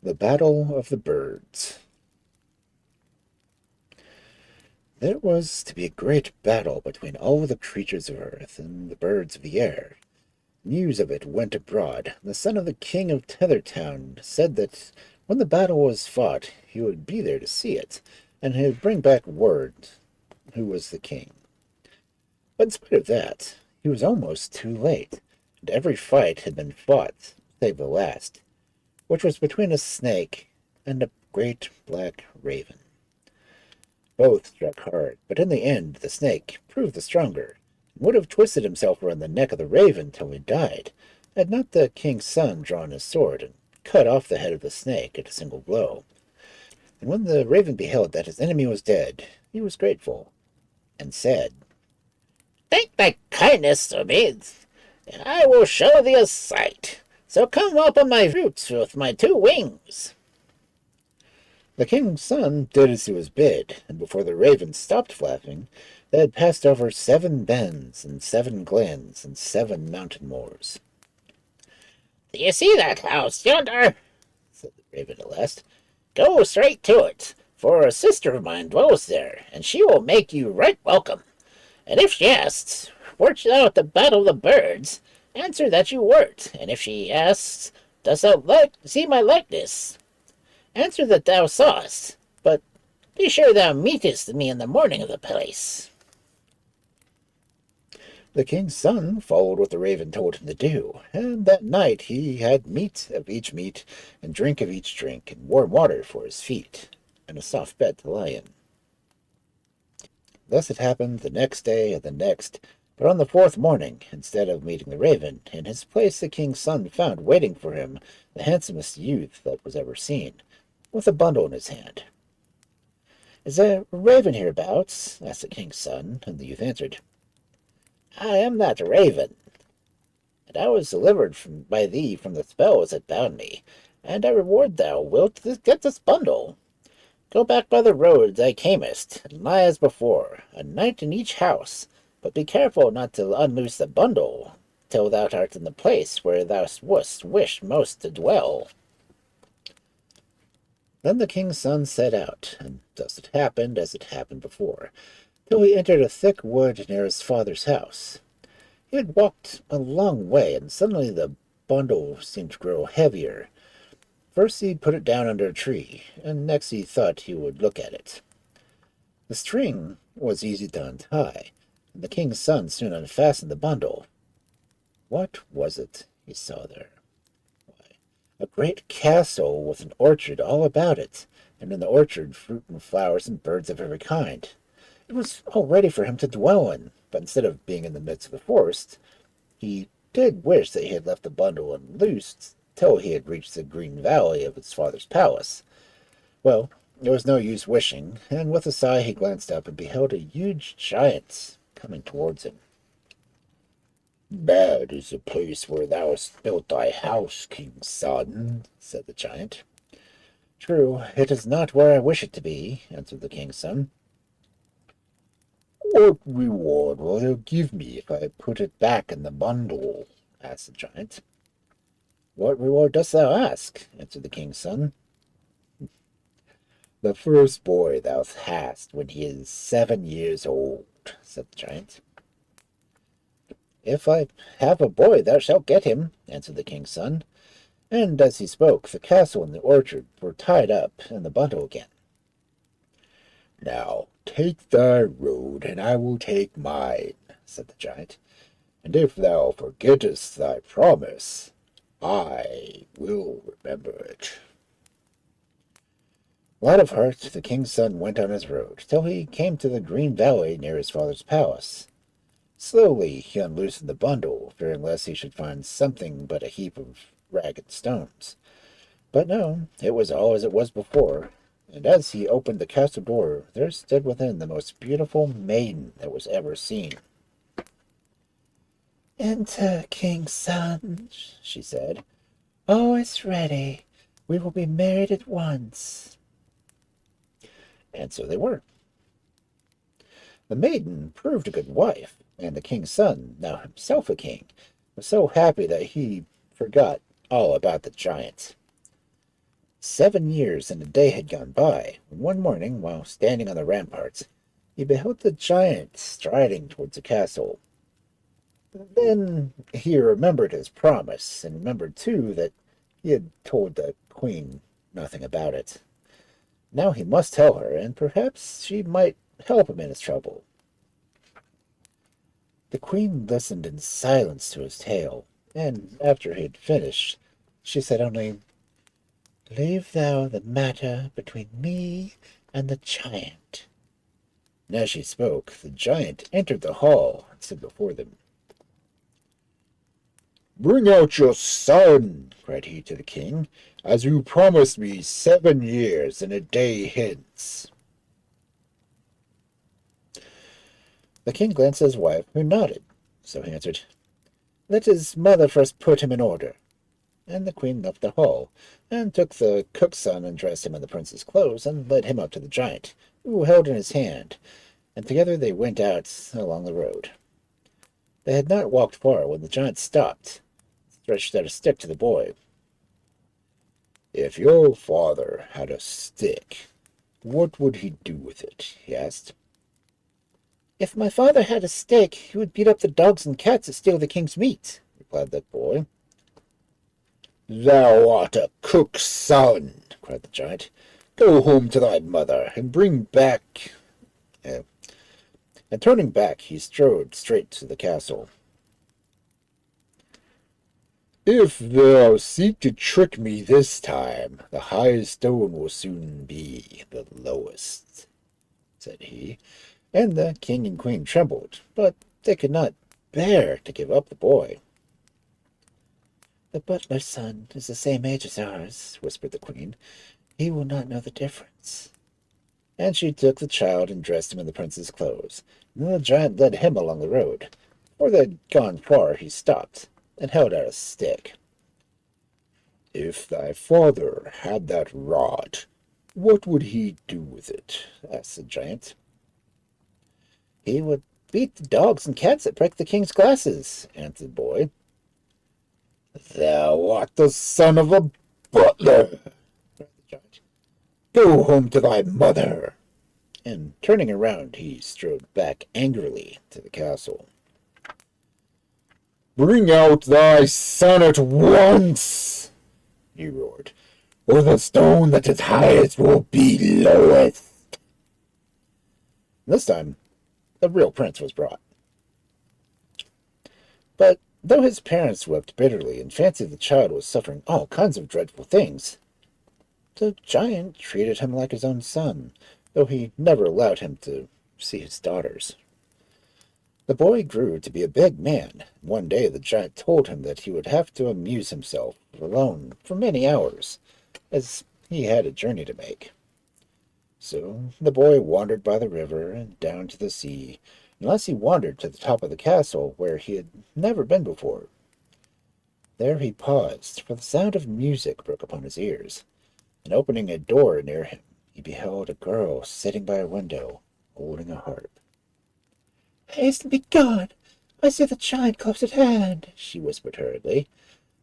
The Battle of the Birds. There was to be a great battle between all the creatures of earth and the birds of the air. News of it went abroad. The son of the king of Tethertown said that when the battle was fought, he would be there to see it, and he would bring back word who was the king. But in spite of that, he was almost too late, and every fight had been fought, save the last, which was between a snake and a great black raven. Both struck hard, but in the end the snake proved the stronger, and would have twisted himself around the neck of the raven till he died, had not the king's son drawn his sword and cut off the head of the snake at a single blow. And when the raven beheld that his enemy was dead, he was grateful, and said, "Take thy kindness to me, and I will show thee a sight. So come up on my roots with my two wings." The king's son did as he was bid, and before the raven stopped flapping, they had passed over 7 bens and 7 glens and 7 mountain moors. "Do you see that house yonder?" said the raven at last. "Go straight to it, for a sister of mine dwells there, and she will make you right welcome. And if she asks, wert thou at the battle of the birds, answer that you wert. And if she asks, dost thou see my likeness, answer that thou sawest. But be sure thou meetest me in the morning of the place." The king's son followed what the raven told him to do, and that night he had meat of each meat, and drink of each drink, and warm water for his feet, and a soft bed to lie in. Thus it happened the next day and the next, but on the 4th morning, instead of meeting the raven, in his place the king's son found waiting for him the handsomest youth that was ever seen, with a bundle in his hand. "Is a raven hereabouts?" asked the king's son, and the youth answered, "I am that raven, and I was delivered by thee from the spells that bound me, and I reward thou wilt get this bundle. Go back by the road thou camest, and lie as before, a night in each house, but be careful not to unloose the bundle till thou art in the place where thou wouldst wish most to dwell." Then the king's son set out, and thus it happened as it happened before, till he entered a thick wood near his father's house. He had walked a long way, and suddenly the bundle seemed to grow heavier. First he put it down under a tree, and next he thought he would look at it. The string was easy to untie, and the king's son soon unfastened the bundle. What was it he saw there? Why, a great castle with an orchard all about it, and in the orchard fruit and flowers and birds of every kind. It was all ready for him to dwell in, but instead of being in the midst of the forest, he did wish that he had left the bundle unloosed till he had reached the green valley of his father's palace. Well, there was no use wishing, and with a sigh he glanced up and beheld a huge giant coming towards him. "Bad is the place where thou hast built thy house, king's son," said the giant. "True, it is not where I wish it to be," answered the king's son. "What reward will you give me if I put it back in the bundle?" asked the giant. "What reward dost thou ask?" answered the king's son. "The first boy thou hast when he is 7 years old," said the giant. "If I have a boy, thou shalt get him," answered the king's son. And as he spoke, the castle and the orchard were tied up in the bundle again. "Now take thy road, and I will take mine," said the giant. "And if thou forgettest thy promise, I will remember it." Light of heart, the king's son went on his road, till he came to the green valley near his father's palace. Slowly he unloosened the bundle, fearing lest he should find something but a heap of ragged stones. But no, it was all as it was before, and as he opened the castle door, there stood within the most beautiful maiden that was ever seen. "Enter, king's son," she said. "All is ready. We will be married at once." And so they were. The maiden proved a good wife, and the king's son, now himself a king, was so happy that he forgot all about the giant. 7 years and a day had gone by, when one morning, while standing on the ramparts, he beheld the giant striding towards the castle. Then he remembered his promise, and remembered, too, that he had told the queen nothing about it. Now he must tell her, and perhaps she might help him in his trouble. The queen listened in silence to his tale, and after he had finished, she said only, "Leave thou the matter between me and the giant." And as she spoke, the giant entered the hall and stood before them. "Bring out your son," cried he to the king, "as you promised me 7 years and a day hence." The king glanced at his wife, who nodded. So he answered, "Let his mother first put him in order." And the queen left the hall, and took the cook's son and dressed him in the prince's clothes, and led him up to the giant, who held in his hand, and together they went out along the road. They had not walked far when the giant stopped, stretched out a stick to the boy. "If your father had a stick, what would he do with it?" he asked. "If my father had a stick, he would beat up the dogs and cats that steal the king's meat," replied the boy. "Thou art a cook's son," cried the giant. "Go home to thy mother, and bring back—" Uh, and turning back, he strode straight to the castle. "If thou seek to trick me this time, the highest stone will soon be the lowest," said he. And the king and queen trembled, but they could not bear to give up the boy. "The butler's son is the same age as ours," whispered the queen. "He will not know the difference." And she took the child and dressed him in the prince's clothes. And then the giant led him along the road. Before they had gone far, he stopped and held out a stick. "If thy father had that rod, what would he do with it?" asked the giant. "He would beat the dogs and cats that break the king's glasses," answered the boy. "Thou art the son of a butler," cried the giant. "Go home to thy mother." And turning around, he strode back angrily to the castle. "Bring out thy son at once," he roared, "or the stone that is highest will be lowest." This time, the real prince was brought. But though his parents wept bitterly and fancied the child was suffering all kinds of dreadful things, the giant treated him like his own son, though he never allowed him to see his daughters. The boy grew to be a big man. One day the giant told him that he would have to amuse himself alone for many hours, as he had a journey to make. So the boy wandered by the river and down to the sea, unless he wandered to the top of the castle, where he had never been before. There he paused, for the sound of music broke upon his ears, and opening a door near him, he beheld a girl sitting by a window, holding a harp. "Haste and be gone! I see the giant close at hand," she whispered hurriedly.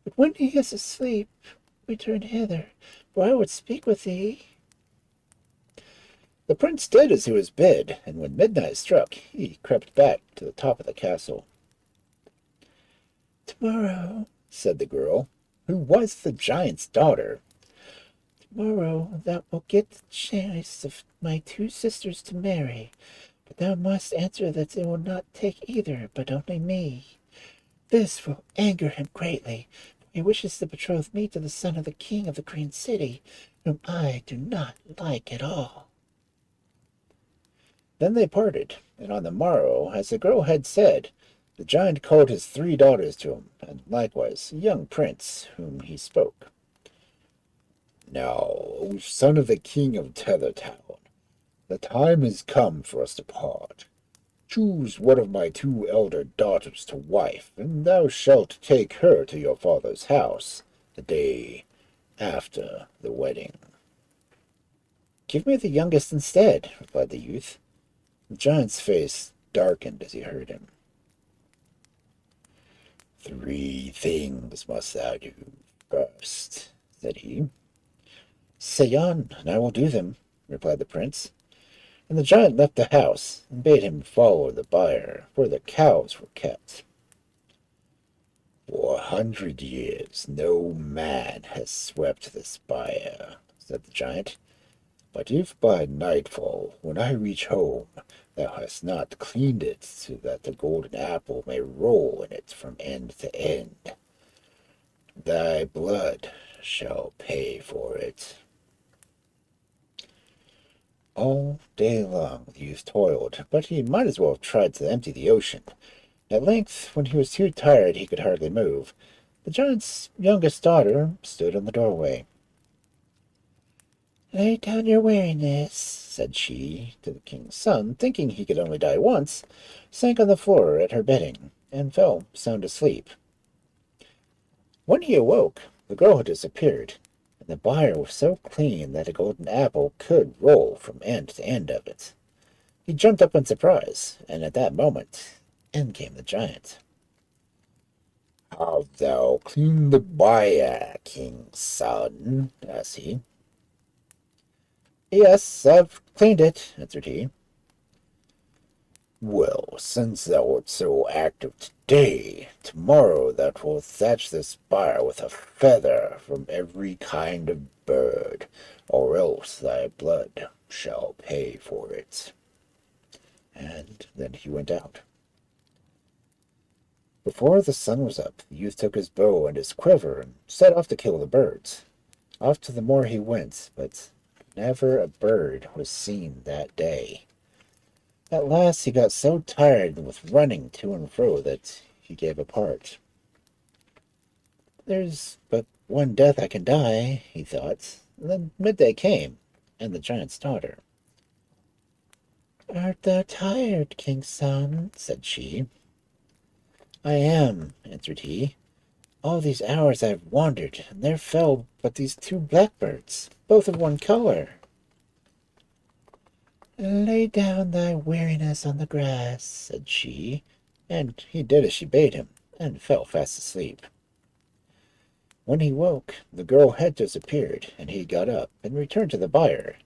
"But when he is asleep, return hither, for I would speak with thee." The prince did as he was bid, and when midnight struck, he crept back to the top of the castle. "Tomorrow," said the girl, who was the giant's daughter, "tomorrow thou wilt get the choice of my two sisters to marry, but thou must answer that they will not take either, but only me. This will anger him greatly, for he wishes to betroth me to the son of the king of the Green City, whom I do not like at all." Then they parted, and on the morrow, as the girl had said, the giant called his 3 daughters to him, and likewise a young prince, whom he spoke. "Now, O son of the king of Tethertown, the time is come for us to part. Choose one of my 2 elder daughters to wife, and thou shalt take her to your father's house the day after the wedding." "Give me the youngest instead," replied the youth. The giant's face darkened as he heard him. "3 things must thou do first," said he. "Say on, and I will do them," replied the prince. And the giant left the house and bade him follow the byre where the cows were kept. "For 100 years no man has swept this byre," said the giant. "But if by nightfall, when I reach home, thou hast not cleaned it so that the golden apple may roll in it from end to end, thy blood shall pay for it." All day long the youth toiled, but he might as well have tried to empty the ocean. At length, when he was too tired he could hardly move, the giant's youngest daughter stood in the doorway. "Lay down your weariness," said she to the king's son, thinking he could only die once, sank on the floor at her bidding, and fell sound asleep. When he awoke, the girl had disappeared, and the byre was so clean that a golden apple could roll from end to end of it. He jumped up in surprise, and at that moment in came the giant. "Hast thou cleaned the byre, king's son?" asked he. "Yes, I've cleaned it," answered he. "Well, since thou art so active today, tomorrow thou wilt thatch this byre with a feather from every kind of bird, or else thy blood shall pay for it." And then he went out. Before the sun was up, the youth took his bow and his quiver and set off to kill the birds. Off to the moor he went, but never a bird was seen that day. At last he got so tired with running to and fro that he gave up heart. "There's but one death I can die," he thought. And then midday came, and the giant's daughter. "Art thou tired, king's son?" said she. "I am," answered he. "All these hours I have wandered, and there fell but these two blackbirds, both of one color." "Lay down thy weariness on the grass," said she, and he did as she bade him, and fell fast asleep. When he woke, the girl had disappeared, and he got up and returned to the byre.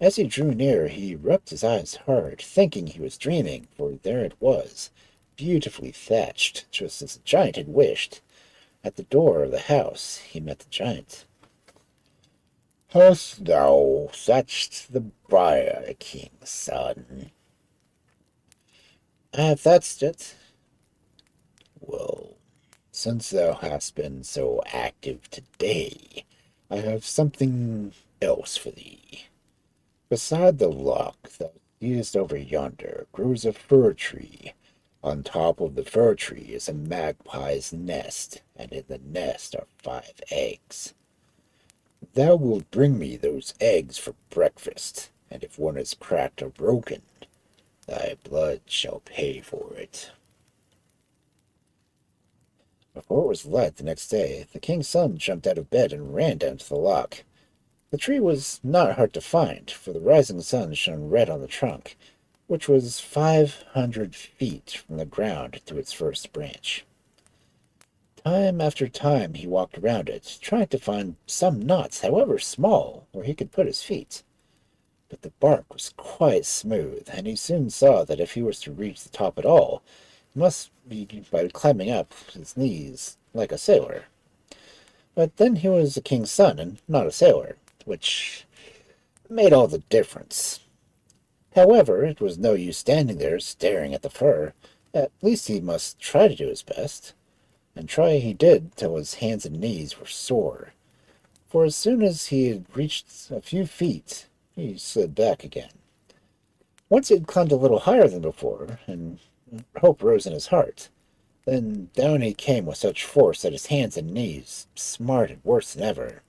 As he drew near, he rubbed his eyes hard, thinking he was dreaming, for there it was, beautifully thatched, just as the giant had wished. At the door of the house he met the giant. "Hast thou thatched the byre, king's son?" "I have thatched it." "Well, since thou hast been so active today, I have something else for thee. Beside the loch thou seest over yonder grows a fir tree. On top of the fir tree is a magpie's nest, and in the nest are 5 eggs. Thou wilt bring me those eggs for breakfast, and if one is cracked or broken, thy blood shall pay for it." Before it was light the next day, the king's son jumped out of bed and ran down to the loch. The tree was not hard to find, for the rising sun shone red on the trunk, which was 500 feet from the ground to its first branch. Time after time he walked around it, trying to find some knots, however small, where he could put his feet. But the bark was quite smooth, and he soon saw that if he was to reach the top at all, it must be by climbing up his knees like a sailor. But then he was a king's son and not a sailor, which made all the difference. However, it was no use standing there staring at the fur. At least he must try to do his best. And try he did till his hands and knees were sore. For as soon as he had reached a few feet, he slid back again. Once he had climbed a little higher than before, and hope rose in his heart. Then down he came with such force that his hands and knees smarted worse than ever.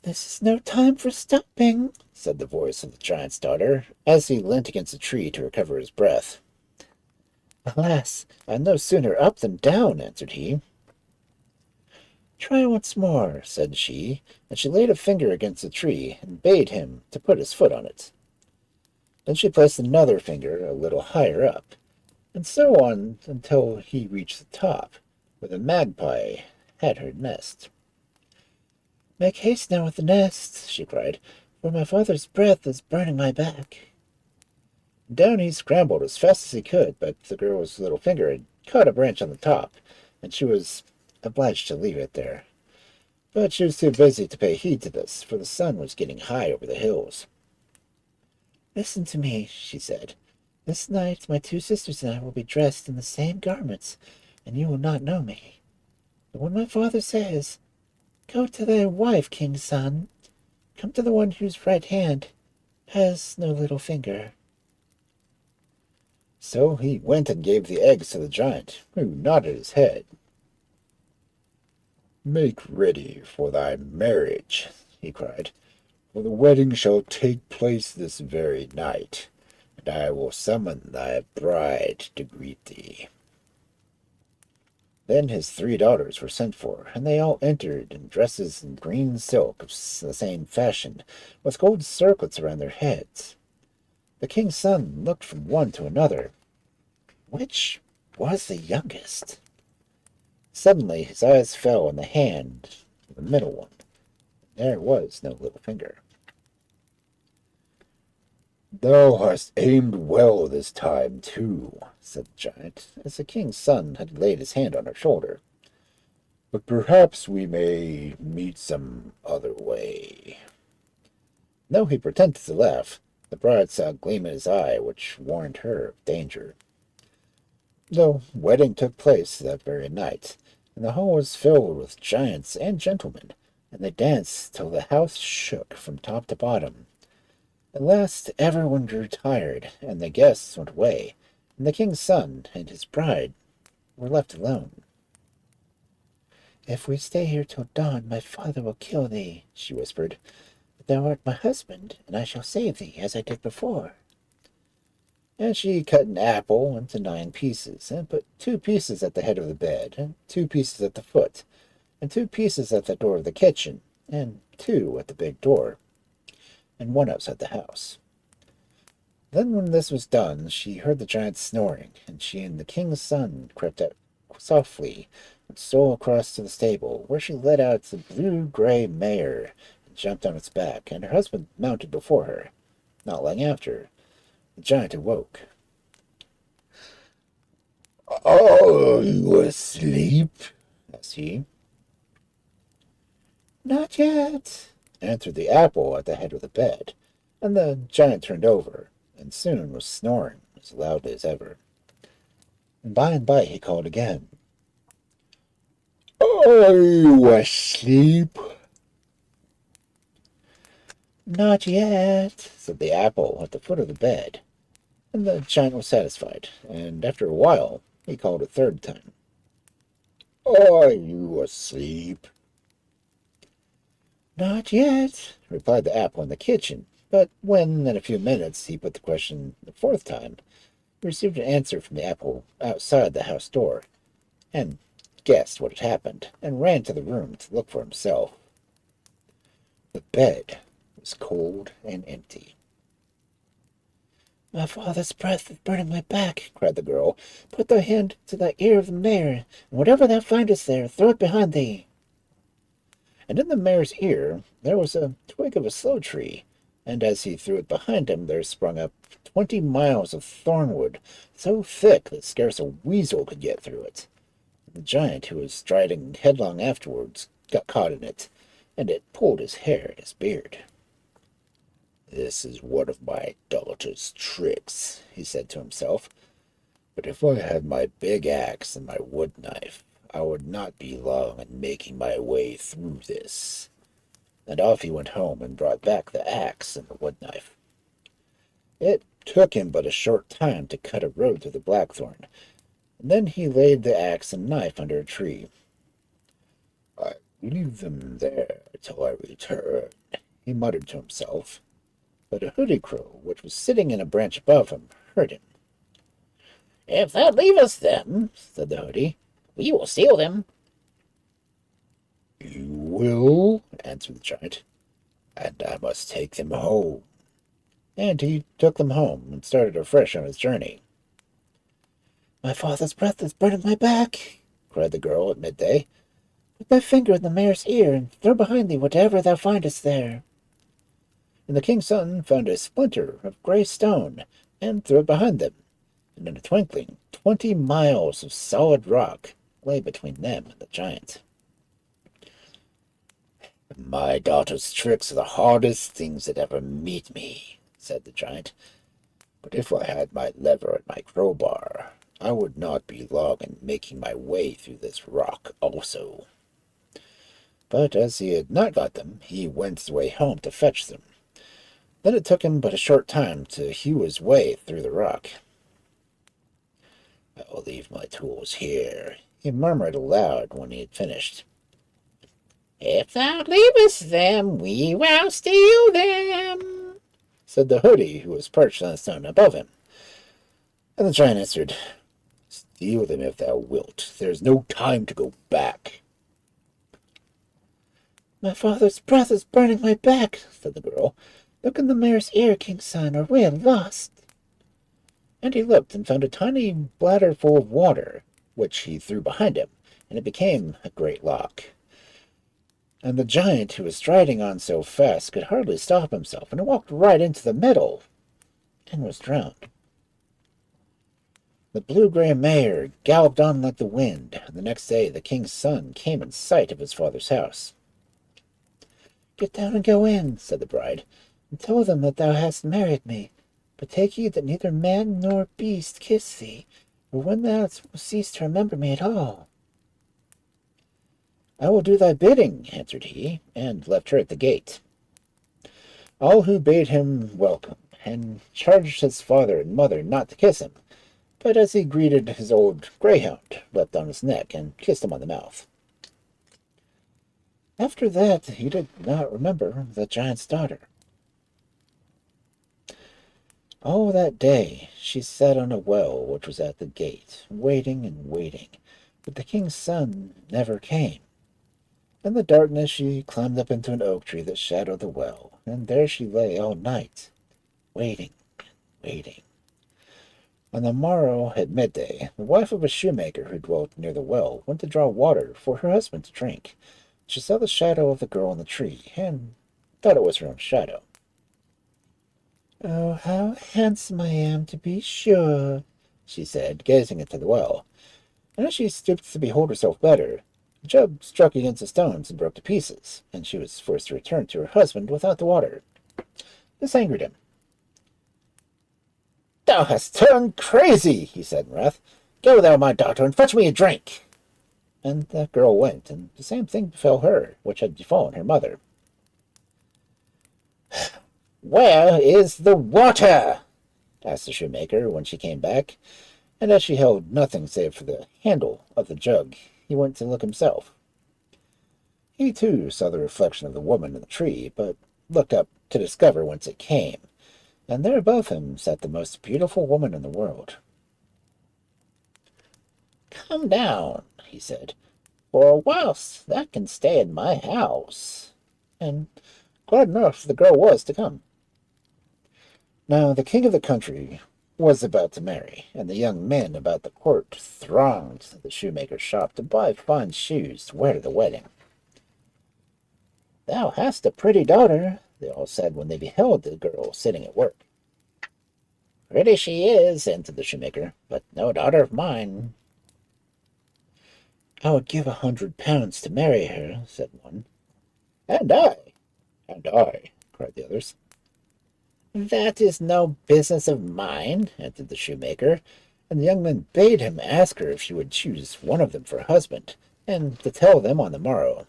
"This is no time for stopping," said the voice of the giant's daughter, as he leant against a tree to recover his breath. "Alas, I'm no sooner up than down," answered he. "Try once more," said she, and she laid a finger against the tree and bade him to put his foot on it. Then she placed another finger a little higher up, and so on until he reached the top, where the magpie had her nest. Make haste now with the nest, she cried, for my father's breath is burning my back. Down he scrambled as fast as he could, but the girl's little finger had caught a branch on the top, and she was obliged to leave it there. But she was too busy to pay heed to this, for the sun was getting high over the hills. Listen to me, she said. This night my two sisters and I will be dressed in the same garments, and you will not know me. But when my father says, Go to thy wife, king's son, come to the one whose right hand has no little finger. So he went and gave the eggs to the giant, who nodded his head. Make ready for thy marriage, he cried, for the wedding shall take place this very night, and I will summon thy bride to greet thee. Then his 3 daughters were sent for, and they all entered in dresses in green silk of the same fashion, with gold circlets around their heads. The king's son looked from one to another. Which was the youngest? Suddenly his eyes fell on the hand of the middle one. There was no little finger. Thou hast aimed well this time, too, said the giant, as the king's son had laid his hand on her shoulder. But perhaps we may meet some other way. Though he pretended to laugh, the bride saw a gleam in his eye which warned her of danger. The wedding took place that very night, and the hall was filled with giants and gentlemen, and they danced till the house shook from top to bottom. At last everyone grew tired, and the guests went away, and the king's son and his bride were left alone. If we stay here till dawn, my father will kill thee, she whispered. But thou art my husband, and I shall save thee, as I did before. And she cut an apple into 9 pieces, and put 2 pieces at the head of the bed, and 2 pieces at the foot, and 2 pieces at the door of the kitchen, and 2 at the big door, and 1 outside the house. Then when this was done, she heard the giant snoring, and she and the king's son crept out softly and stole across to the stable, where she led out the blue-gray mare and jumped on its back, and her husband mounted before her. Not long after, the giant awoke. Are you asleep? asked he. Not yet, answered the apple at the head of the bed, and the giant turned over, and soon was snoring as loudly as ever. And by he called again. Are you asleep? Not yet, said the apple at the foot of the bed, and the giant was satisfied, and after a while he called a 3rd time. Are you asleep? Not yet, replied the apple in the kitchen, but when, in a few minutes, he put the question the 4th time, he received an answer from the apple outside the house door, and guessed what had happened, and ran to the room to look for himself. The bed was cold and empty. My father's breath is burning my back, cried the girl. Put thy hand to thy ear of the mare, and whatever thou findest there, throw it behind thee. And in the mare's ear there was a twig of a sloe tree, and as he threw it behind him, there sprung up 20 miles of thornwood, so thick that scarce a weasel could get through it. The giant, who was striding headlong afterwards, got caught in it, and it pulled his hair and his beard. This is one of my daughter's tricks, he said to himself. But if I had my big axe and my wood knife, I would not be long in making my way through this. And off he went home and brought back the axe and the wood knife. It took him but a short time to cut a road through the blackthorn, and then he laid the axe and knife under a tree. I leave them there till I return, he muttered to himself. But a hoodie crow, which was sitting in a branch above him, heard him. If thou leavest them, said the hoodie, we will steal them. You will, answered the giant, and I must take them home. And he took them home and started afresh on his journey. My father's breath is burning my back, cried the girl at midday. Put thy finger in the mare's ear, and throw behind thee whatever thou findest there. And the king's son found a splinter of grey stone, and threw it behind them, and in a twinkling 20 miles of solid rock lay between them and the giant. My daughter's tricks are the hardest things that ever meet me, said the giant. But if I had my lever and my crowbar, I would not be long in making my way through this rock also. But as he had not got them, he went his way home to fetch them. Then it took him but a short time to hew his way through the rock. I will leave my tools here, he murmured aloud when he had finished. If thou leavest them, we will steal them, said the hoodie, who was perched on a stone above him. And the giant answered, Steal them if thou wilt. There is no time to go back. My father's breath is burning my back, said the girl. Look in the mare's ear, king's son, or we are lost. And he looked and found a tiny bladder full of water, which he threw behind him, and it became a great lock. And the giant, who was striding on so fast, could hardly stop himself, and walked right into the middle, and was drowned. The blue-gray mare galloped on like the wind, and the next day the king's son came in sight of his father's house. Get down and go in, said the bride, and tell them that thou hast married me. But take heed that neither man nor beast kiss thee, or when thou wilt cease to remember me at all. I will do thy bidding, answered he, and left her at the gate. All who bade him welcome, and charged his father and mother not to kiss him, but as he greeted his old greyhound, leapt on his neck and kissed him on the mouth. After that he did not remember the giant's daughter. All that day she sat on a well which was at the gate, waiting and waiting, but the king's son never came. In the darkness she climbed up into an oak tree that shadowed the well, and there she lay all night, waiting and waiting. On the morrow at midday, the wife of a shoemaker who dwelt near the well went to draw water for her husband to drink. She saw the shadow of the girl in the tree, and thought it was her own shadow. Oh, how handsome I am, to be sure, she said, gazing into the well. And as she stooped to behold herself better, the jug struck against the stones and broke to pieces, and she was forced to return to her husband without the water. This angered him. Thou hast turned crazy, he said in wrath. Go thou, my daughter, and fetch me a drink. And the girl went, and the same thing befell her, which had befallen her mother. Where is the water? Asked the shoemaker when she came back, and as she held nothing save for the handle of the jug, he went to look himself. He too saw the reflection of the woman in the tree, but looked up to discover whence it came, and there above him sat the most beautiful woman in the world. Come down, he said, for whilst that can stay in my house. And glad enough the girl was to come. Now the king of the country was about to marry, and the young men about the court thronged the shoemaker's shop to buy fine shoes to wear to the wedding. Thou hast a pretty daughter, they all said when they beheld the girl sitting at work. Pretty she is, answered the shoemaker, but no daughter of mine. I would give £100 to marry her, said one. And I, cried the others. That is no business of mine, answered the shoemaker, and the young men bade him ask her if she would choose one of them for a husband, and to tell them on the morrow.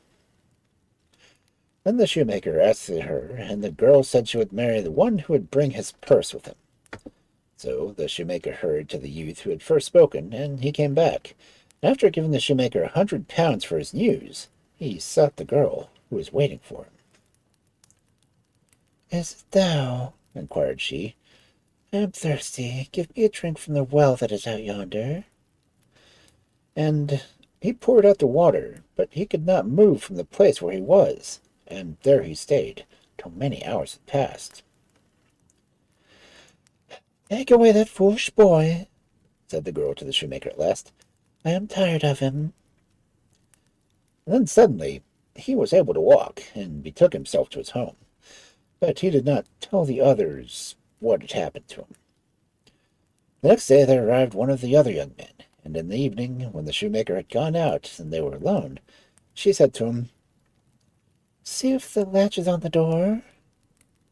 Then the shoemaker asked her, and the girl said she would marry the one who would bring his purse with him. So the shoemaker hurried to the youth who had first spoken, and he came back. After giving the shoemaker £100 for his news, he sought the girl who was waiting for him. Is it thou? Inquired she. I am thirsty. Give me a drink from the well that is out yonder. And he poured out the water, but he could not move from the place where he was, and there he stayed till many hours had passed. Take away that foolish boy, said the girl to the shoemaker at last. I am tired of him. And then suddenly he was able to walk and betook himself to his home. But he did not tell the others what had happened to him. The next day there arrived one of the other young men, and in the evening, when the shoemaker had gone out and they were alone, she said to him, "See if the latch is on the door."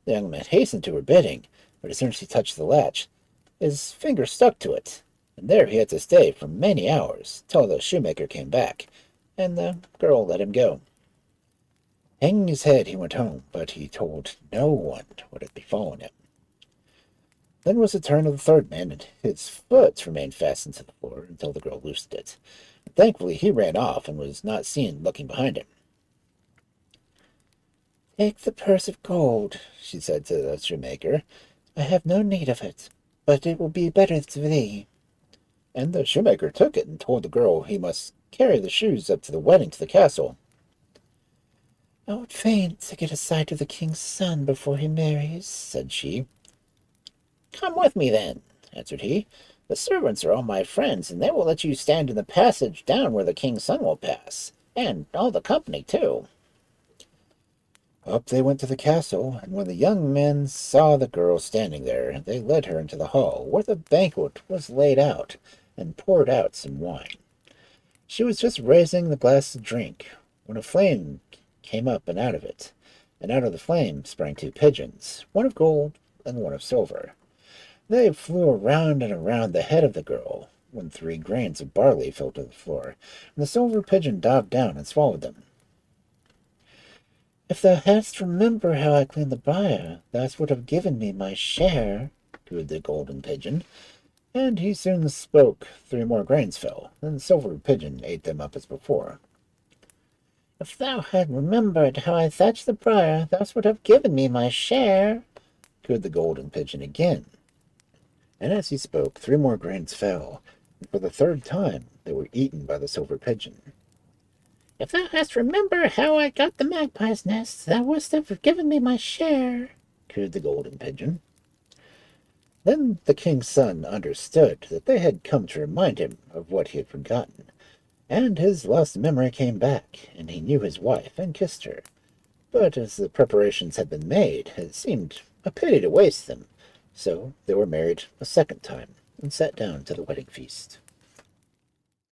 The young man hastened to her bidding, but as soon as he touched the latch, his finger stuck to it, and there he had to stay for many hours, till the shoemaker came back, and the girl let him go. Hanging his head, he went home, but he told no one what had befallen him. Then was the turn of the third man, and his foot remained fastened to the floor until the girl loosed it. Thankfully, he ran off and was not seen looking behind him. "Take the purse of gold," she said to the shoemaker. "I have no need of it, but it will be better to thee." And the shoemaker took it and told the girl he must carry the shoes up to the wedding to the castle. "I would fain to get a sight of the king's son before he marries," said she. "Come with me, then," answered he. "The servants are all my friends, and they will let you stand in the passage down where the king's son will pass, and all the company, too." Up they went to the castle, and when the young men saw the girl standing there, they led her into the hall, where the banquet was laid out, and poured out some wine. She was just raising the glass to drink, when a flame came up and out of it, and out of the flame sprang two pigeons, one of gold and one of silver. They flew around and around the head of the girl, when 3 grains of barley fell to the floor, and the silver pigeon dived down and swallowed them. "If thou hadst remembered how I cleaned the byre, thou would have given me my share," cooed the golden pigeon. And he soon spoke. 3 more grains fell, and the silver pigeon ate them up as before. "If thou had remembered how I thatched the byre, thou would have given me my share," cooed the golden pigeon again. And as he spoke, 3 more grains fell, and for the third time they were eaten by the silver pigeon. "If thou hadst remembered how I got the magpie's nest, thou wouldst have given me my share," cooed the golden pigeon. Then the king's son understood that they had come to remind him of what he had forgotten, and his lost memory came back, and he knew his wife and kissed her. But as the preparations had been made, it seemed a pity to waste them, so they were married a second time and sat down to the wedding feast.